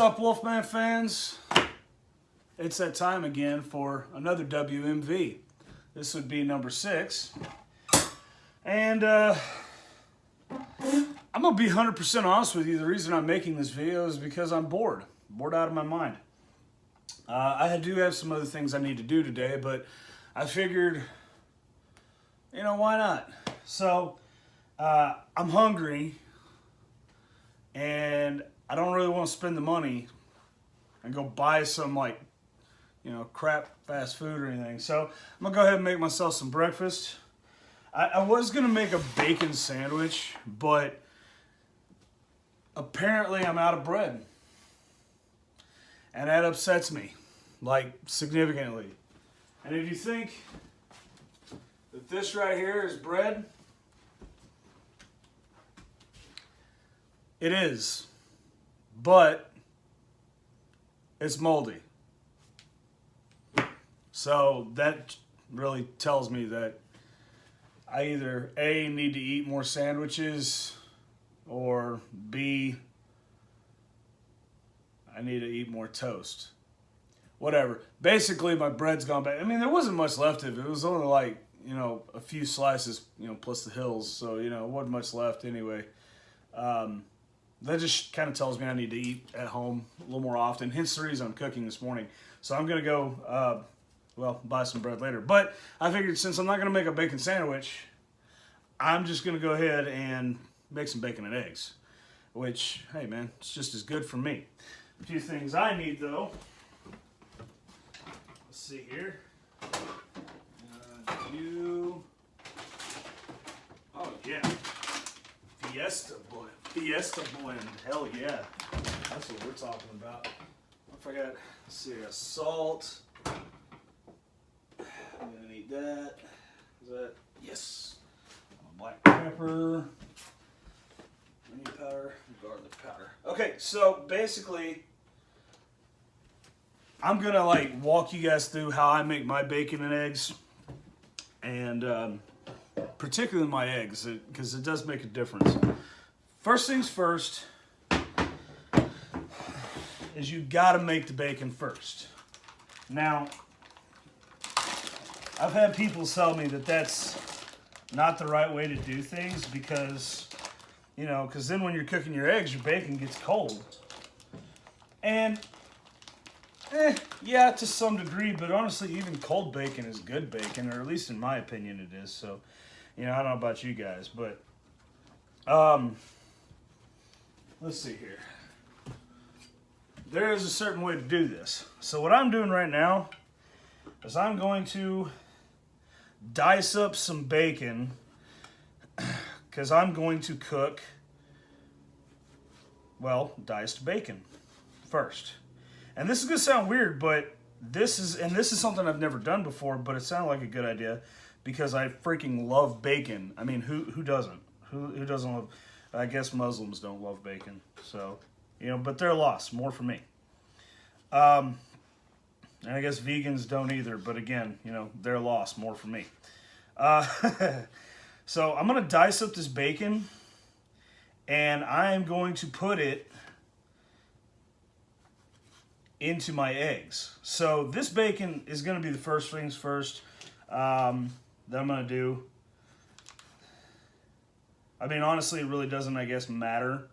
up, Wolfman fans? It's that time again for another WMV. This would be number 6. And I'm going to be 100% honest with you. The reason I'm making this video is because I'm bored. Bored out of my mind. I do have some other things I need to do today, but I figured, you know, why not? So, I'm hungry, and I don't really want to spend the money and go buy some, like, you know, crap fast food or anything. So, I'm going to go ahead and make myself some breakfast. I was going to make a bacon sandwich, but apparently I'm out of bread. And that upsets me, like, significantly. And if you think that this right here is bread, it is, but it's moldy. So that really tells me that I either A, need to eat more sandwiches, or B, I need to eat more toast. Whatever. Basically, my bread's gone bad. I mean, there wasn't much left of it. It was only like, you know, a few slices, you know, plus the hills. So, you know, it wasn't much left anyway. That just kind of tells me I need to eat at home a little more often. Hence the reason I'm cooking this morning. So I'm going to go, well, buy some bread later. But I figured since I'm not going to make a bacon sandwich, I'm just going to go ahead and make some bacon and eggs. Which, hey man, it's just as good for me. A few things I need though. Let's see here. Oh yeah. Fiesta blend. Hell yeah. That's what we're talking about. I forgot. Let's see. I got salt. I'm gonna need that. Is that? Yes. Black pepper. Onion powder. Garlic powder. Okay, so basically, I'm gonna like walk you guys through how I make my bacon and eggs, and particularly my eggs, because it does make a difference. First things first is you gotta make the bacon first. Now, I've had people tell me that that's not the right way to do things because, you know, because then when you're cooking your eggs, your bacon gets cold. And, yeah, to some degree, but honestly, even cold bacon is good bacon, or at least in my opinion it is. So, you know, I don't know about you guys, but, let's see here. There is a certain way to do this. So what I'm doing right now is I'm going to dice up some bacon because I'm going to cook, well, diced bacon first. And this is going to sound weird, but this is something I've never done before, but it sounded like a good idea because I freaking love bacon. I mean, who doesn't? Who doesn't love? I guess Muslims don't love bacon, so, you know, but they're lost. More for me. And I guess vegans don't either, but again, you know, they're lost. More for me. So I'm going to dice up this bacon, and I am going to put it into my eggs. So this bacon is going to be the first things first that I'm going to do. I mean, honestly, it really doesn't, I guess, matter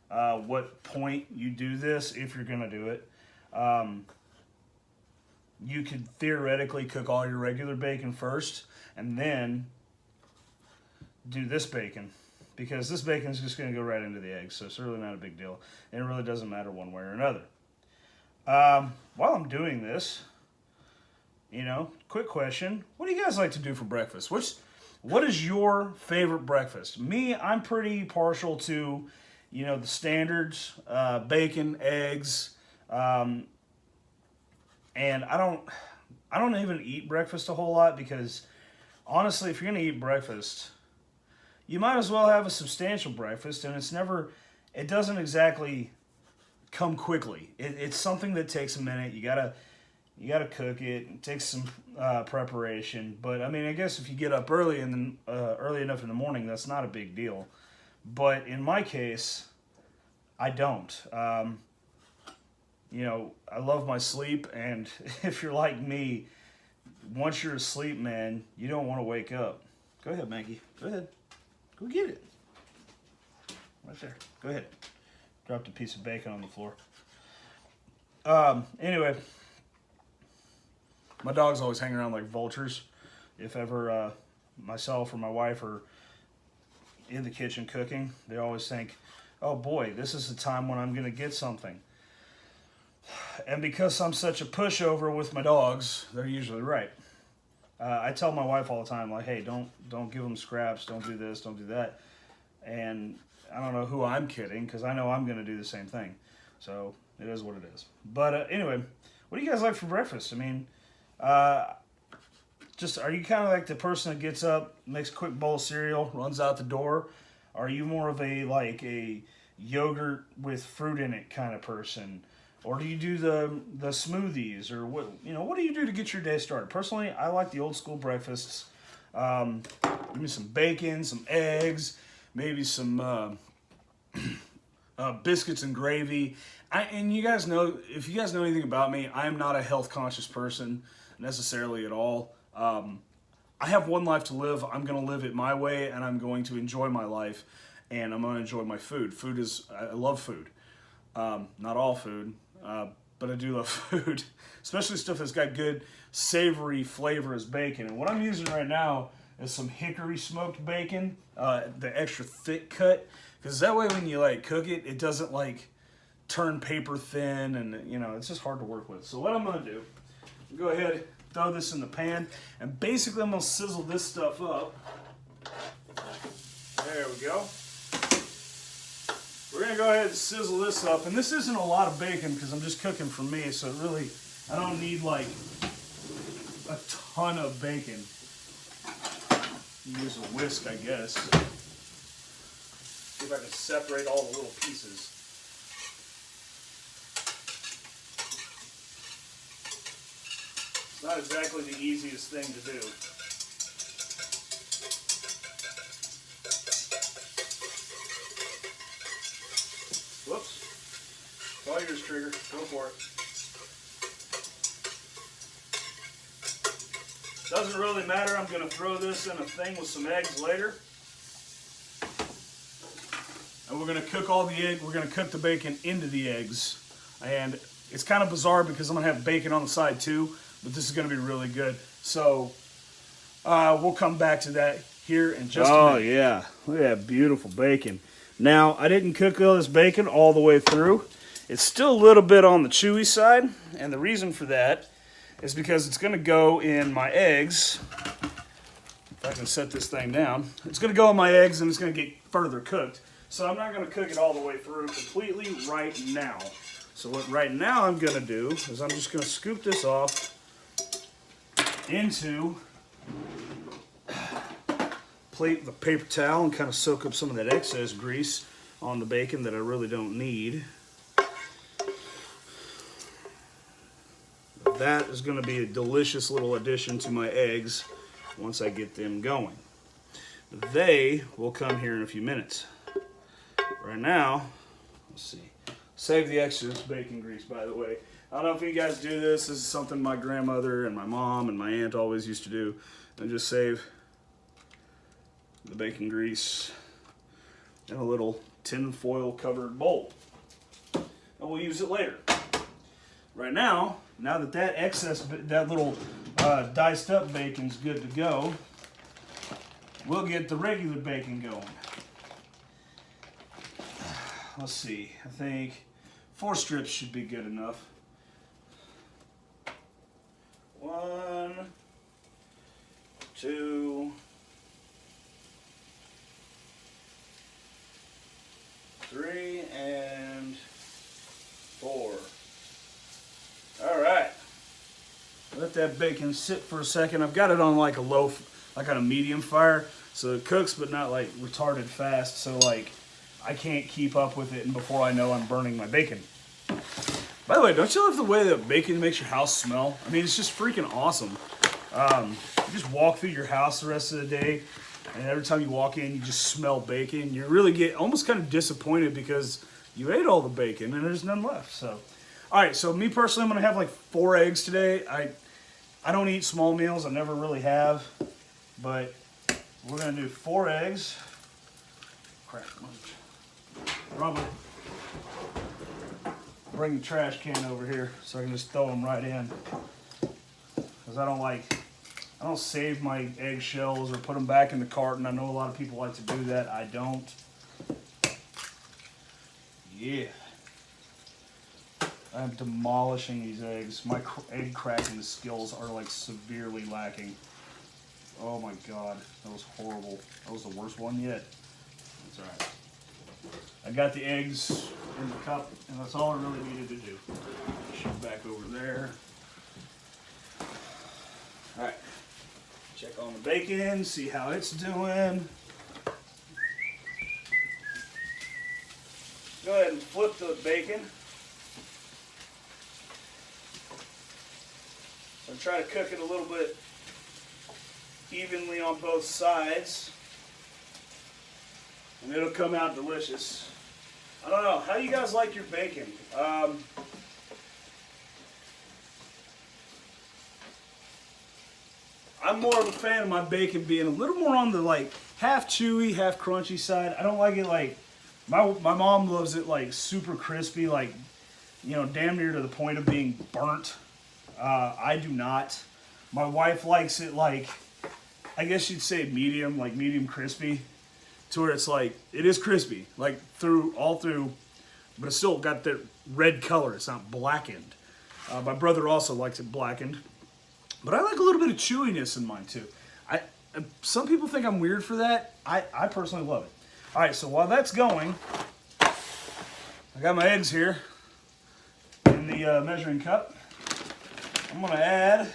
what point you do this if you're going to do it. You could theoretically cook all your regular bacon first and then do this bacon, because this bacon is just going to go right into the eggs, so it's really not a big deal. And it really doesn't matter one way or another. While I'm doing this, you know, quick question. What do you guys like to do for breakfast? What is your favorite breakfast? Me, I'm pretty partial to, you know, the standards, bacon, eggs, and I don't even eat breakfast a whole lot because, honestly, if you're going to eat breakfast, you might as well have a substantial breakfast, and it doesn't exactly come quickly. It's something that takes a minute. You gotta cook it. It takes some preparation. But I mean, I guess if you get up early early enough in the morning, that's not a big deal. But in my case, I don't. you know, I love my sleep, and if you're like me, once you're asleep, man, you don't want to wake up. Go ahead, Maggie. Go ahead. Go get it. Right there. Go ahead. Dropped a piece of bacon on the floor. Anyway, my dogs always hang around like vultures. If ever myself or my wife are in the kitchen cooking, they always think, oh boy, this is the time when I'm going to get something. And because I'm such a pushover with my dogs, they're usually right. I tell my wife all the time, like, hey, don't give them scraps, don't do this, don't do that. And I don't know who I'm kidding, because I know I'm going to do the same thing. So it is what it is. But anyway, what do you guys like for breakfast? I mean, just are you kind of like the person that gets up, makes a quick bowl of cereal, runs out the door? Are you more of a yogurt with fruit in it kind of person? Or do you do the smoothies? Or what do you do to get your day started? Personally, I like the old school breakfasts. Give me some bacon, some eggs, maybe some biscuits and gravy. And you guys know, if you guys know anything about me, I am not a health conscious person necessarily at all. I have one life to live. I'm going to live it my way, and I'm going to enjoy my life, and I'm going to enjoy my food. I love food. Not all food, but I do love food, especially stuff that's got good savory flavor as bacon. And what I'm using right now is some hickory smoked bacon, the extra thick cut, because that way when you like cook it, it doesn't like turn paper thin, and it's just hard to work with. So what I'm going to do, go ahead, throw this in the pan, and basically I'm going to sizzle this stuff up. There we go. We're going to go ahead and sizzle this up, and this isn't a lot of bacon because I'm just cooking for me, so really I don't need like a ton of bacon. Use a whisk, I guess. See if I can separate all the little pieces. It's not exactly the easiest thing to do. Whoops. It's all yours, Trigger. Go for it. Doesn't really matter. I'm going to throw this in a thing with some eggs later. And we're going to cook all the egg. We're going to cook the bacon into the eggs. And it's kind of bizarre because I'm going to have bacon on the side too. But this is going to be really good. So we'll come back to that here in just a minute. Oh, yeah. Look at that beautiful bacon. Now, I didn't cook all this bacon all the way through. It's still a little bit on the chewy side, and the reason for that is because it's going to go in my eggs. If I can set this thing down, it's going to go in my eggs and it's going to get further cooked. So I'm not going to cook it all the way through completely right now. So what right now I'm going to do is I'm just going to scoop this off into plate with a paper towel and kind of soak up some of that excess grease on the bacon that I really don't need. That is going to be a delicious little addition to my eggs once I get them going. They will come here in a few minutes. Right now, let's see. Save the excess bacon grease, by the way. I don't know if you guys do this. This is something my grandmother and my mom and my aunt always used to do. And just save the bacon grease in a little tin foil covered bowl. And we'll use it later. Right now that excess, that little diced up bacon's good to go, we'll get the regular bacon going. Let's see, I think 4 strips should be good enough. 1, 2, 3, and 4. All right. Let that bacon sit for a second. I've got it on like on a medium fire, so it cooks, but not like retarded fast. So like I can't keep up with it, and before I know, I'm burning my bacon. By the way, don't you love the way that bacon makes your house smell? I mean, it's just freaking awesome. You just walk through your house the rest of the day, and every time you walk in, you just smell bacon. You really get almost kind of disappointed because you ate all the bacon and there's none left. So, All right, so me personally, I'm gonna have like 4 eggs today. I don't eat small meals. I never really have, but we're gonna do 4 eggs. Crap. Probably bring the trash can over here so I can just throw them right in. Because I don't save my eggshells or put them back in the carton. I know a lot of people like to do that. I don't. Yeah. I'm demolishing these eggs. My egg cracking skills are like severely lacking. Oh my God, that was horrible. That was the worst one yet. That's all right. I got the eggs in the cup, and that's all I really needed to do. Shoot back over there. All right, check on the bacon, see how it's doing. Go ahead and flip the bacon. So try to cook it a little bit evenly on both sides, and it'll come out delicious. I don't know, how you guys like your bacon? I'm more of a fan of my bacon being a little more on the like half chewy, half crunchy side. I don't like it like, my mom loves it like super crispy, like, you know, damn near to the point of being burnt. I do not. My wife likes it like, I guess you'd say medium, like medium crispy, to where it's like, it is crispy, like all through, but it's still got the red color. It's not blackened. My brother also likes it blackened, but I like a little bit of chewiness in mine too. Some people think I'm weird for that. I personally love it. All right, so while that's going, I got my eggs here in the measuring cup. I'm gonna add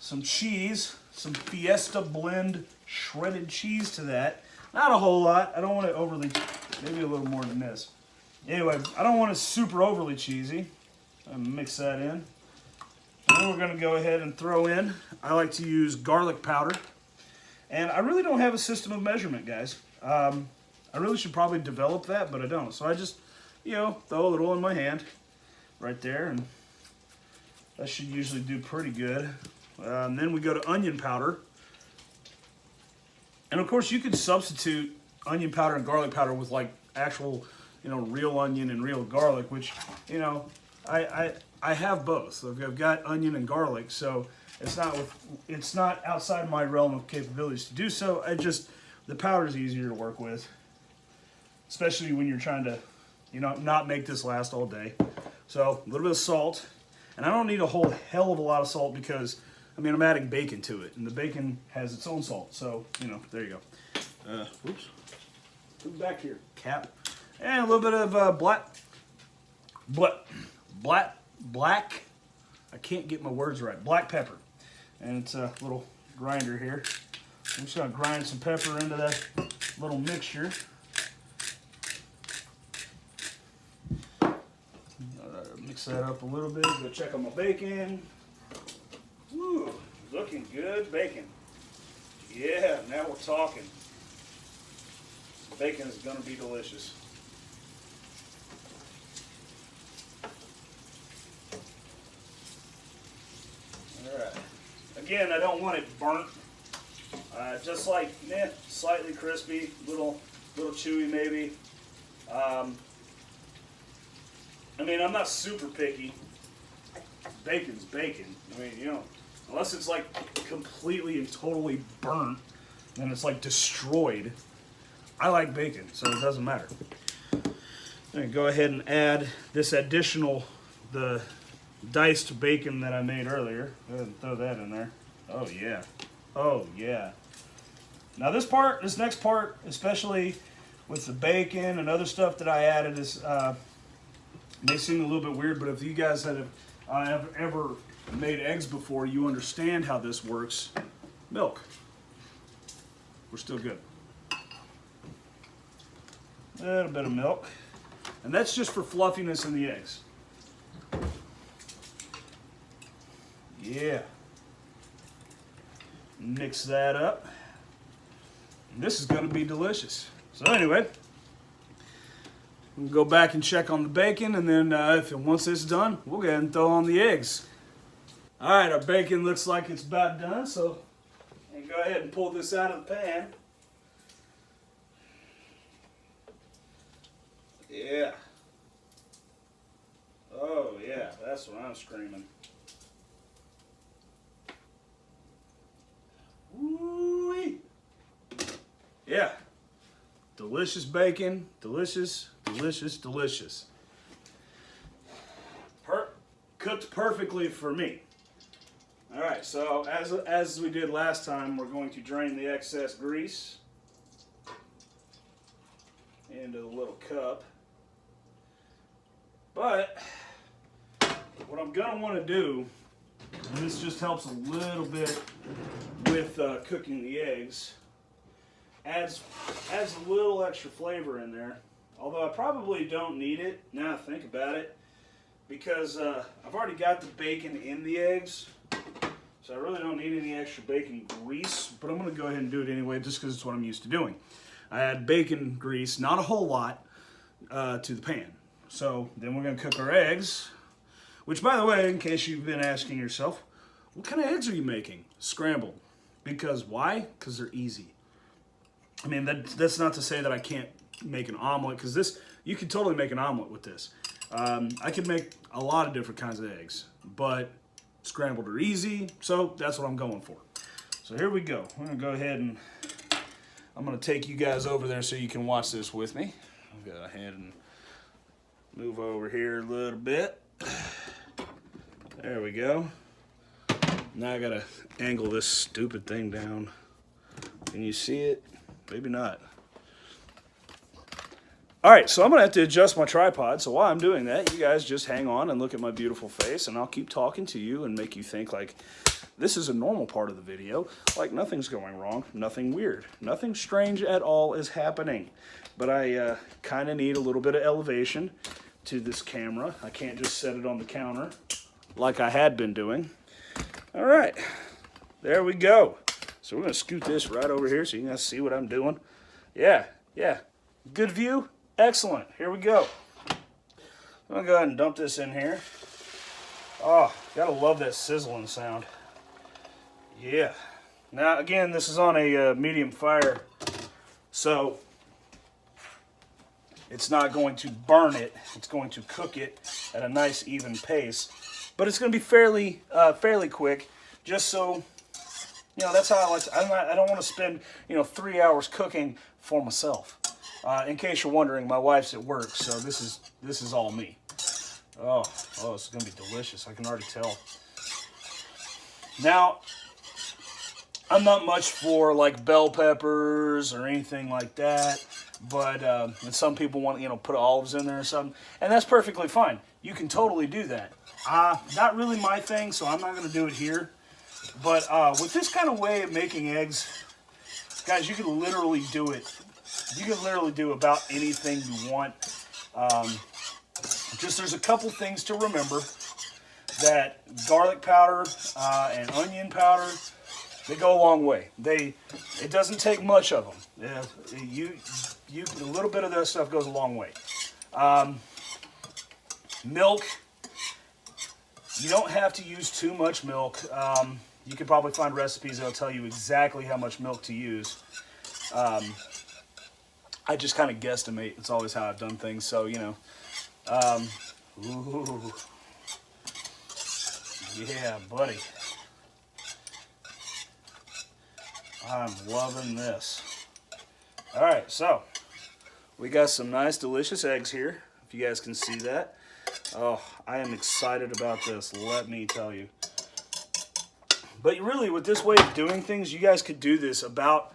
some cheese, some Fiesta blend shredded cheese to that. Not a whole lot. I don't want it overly, maybe a little more than this. Anyway, I don't want it super overly cheesy. I'm gonna mix that in. And then we're gonna go ahead and throw in, I like to use garlic powder. And I really don't have a system of measurement, guys. I really should probably develop that, but I don't. So I just, you know, throw a little in my hand right there, and that should usually do pretty good. And then we go to onion powder. And of course you could substitute onion powder and garlic powder with like actual, you know, real onion and real garlic, which, you know, I have both. So I've got onion and garlic, so it's not outside my realm of capabilities to do so. The powder is easier to work with, especially when you're trying to, you know, not make this last all day. So a little bit of salt, and I don't need a whole hell of a lot of salt because, I mean, I'm adding bacon to it, and the bacon has its own salt. So, you know, there you go. Oops. Put it back here, cap. And a little bit of black, I can't get my words right, black pepper. And it's a little grinder here. I'm just gonna grind some pepper into that little mixture. Mix that up a little bit, go check on my bacon. Woo, looking good bacon. Yeah, now we're talking. Bacon is gonna be delicious. All right. Again, I don't want it burnt. Just like, slightly crispy, little chewy maybe. I mean, I'm not super picky. Bacon's bacon. I mean, you know, unless it's like completely and totally burnt, then it's like destroyed. I like bacon, so it doesn't matter. I'm gonna go ahead and add this additional, the diced bacon that I made earlier. Go ahead and throw that in there. Oh yeah. Oh yeah. Now this next part, especially with the bacon and other stuff that I added, is may seem a little bit weird, but if you guys have ever made eggs before, you understand how this works. Milk. We're still good. A little bit of milk. And that's just for fluffiness in the eggs. Yeah. Mix that up. And this is going to be delicious. So anyway, We'll go back and check on the bacon, and then once it's done, we'll go ahead and throw on the eggs. All right, our bacon looks like it's about done, so I'm gonna go ahead and pull this out of the pan. Yeah. Oh yeah, that's what I'm screaming. Woo-wee. Yeah. Delicious bacon, delicious, delicious, delicious. Cooked perfectly for me. All right, so as we did last time, we're going to drain the excess grease into the little cup. But what I'm gonna want to do, and this just helps a little bit with cooking the eggs, adds a little extra flavor in there. Although I probably don't need it now I think about it, because I've already got the bacon in the eggs, so I really don't need any extra bacon grease. But I'm going to go ahead and do it anyway, just because it's what I'm used to doing. I add bacon grease, not a whole lot, to the pan. So then we're going to cook our eggs, which, by the way, in case you've been asking yourself, what kind of eggs are you making? Scrambled. Because why? Because they're easy. I mean, that's not to say that I can't make an omelet, because this, you can totally make an omelet with this. I could make a lot of different kinds of eggs, but scrambled are easy, so that's what I'm going for. So here we go. We're going to go ahead and I'm going to take you guys over there so you can watch this with me. I'll go ahead and move over here a little bit. There we go. Now I got to angle this stupid thing down. Can you see it? Maybe not. All right, so I'm going to have to adjust my tripod. So while I'm doing that, you guys just hang on and look at my beautiful face, and I'll keep talking to you and make you think like this is a normal part of the video, like nothing's going wrong, nothing weird, nothing strange at all is happening. But I kind of need a little bit of elevation to this camera. I can't just set it on the counter like I had been doing. All right, there we go. So we're going to scoot this right over here so you can guys see what I'm doing. Yeah, good view. Excellent. Here we go. I'm going to go ahead and dump this in here. Oh, gotta love that sizzling sound. Yeah. Now, again, this is on a medium fire, so it's not going to burn it. It's going to cook it at a nice, even pace. But it's going to be fairly quick, just so, you know, that's how I like to, I don't want to spend, 3 hours cooking for myself. In case you're wondering, my wife's at work, so this is all me. Oh, it's gonna be delicious. I can already tell. Now, I'm not much for like bell peppers or anything like that, but and some people want put olives in there or something, and that's perfectly fine. You can totally do that. Not really my thing, so I'm not gonna do it here. But with this kind of way of making eggs, guys, you can literally do it. You can literally do about anything you want. Just there's a couple things to remember. That garlic powder and onion powder, they go a long way. It doesn't take much of them. A little bit of that stuff goes a long way. Milk, you don't have to use too much milk. You can probably find recipes that'll tell you exactly how much milk to use. I just kind of guesstimate. It's always how I've done things. So, ooh. Yeah, buddy. I'm loving this. All right, so we got some nice, delicious eggs here, if you guys can see that. Oh, I am excited about this, let me tell you. But really, with this way of doing things, you guys could do this about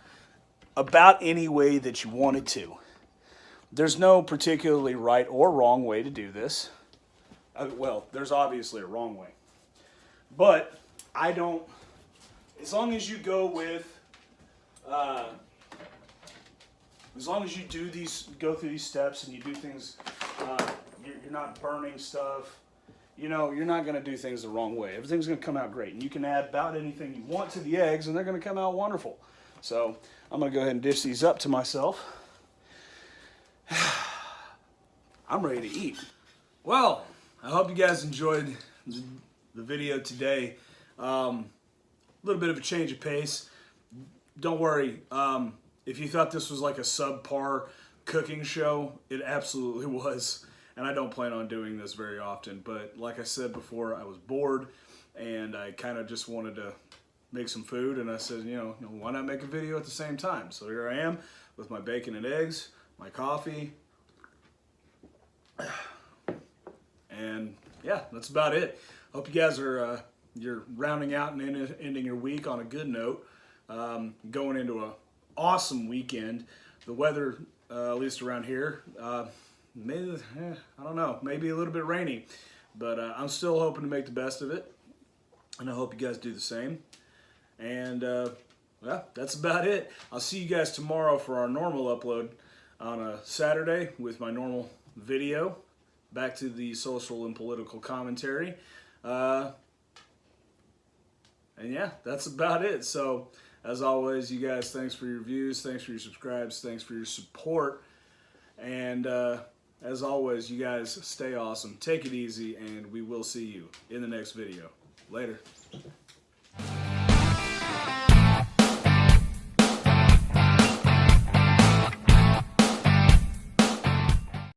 any way that you wanted to. There's no particularly right or wrong way to do this. Well, there's obviously a wrong way. But I don't, as long as you go with, as long as you go through these steps and you do things, you're not burning stuff, you're not going to do things the wrong way. Everything's going to come out great. And you can add about anything you want to the eggs and they're going to come out wonderful. So I'm going to go ahead and dish these up to myself. I'm ready to eat. Well, I hope you guys enjoyed the video today. A little bit of a change of pace. Don't worry, if you thought this was like a subpar cooking show, it absolutely was. And I don't plan on doing this very often, but like I said before, I was bored and I kind of just wanted to make some food, and I said, you know, why not make a video at the same time? So here I am with my bacon and eggs, my coffee, and yeah, that's about it. Hope you guys are you're rounding out and ending your week on a good note. Going into an awesome weekend. The weather, at least around here, maybe I don't know, maybe a little bit rainy, but I'm still hoping to make the best of it, and I hope you guys do the same. And well, that's about it. I'll see you guys tomorrow for our normal upload on a Saturday with my normal video. Back to the social and political commentary. And yeah, that's about it. So, as always, you guys, thanks for your views, thanks for your subscribes, thanks for your support. And as always, you guys stay awesome, take it easy, and we will see you in the next video. Later.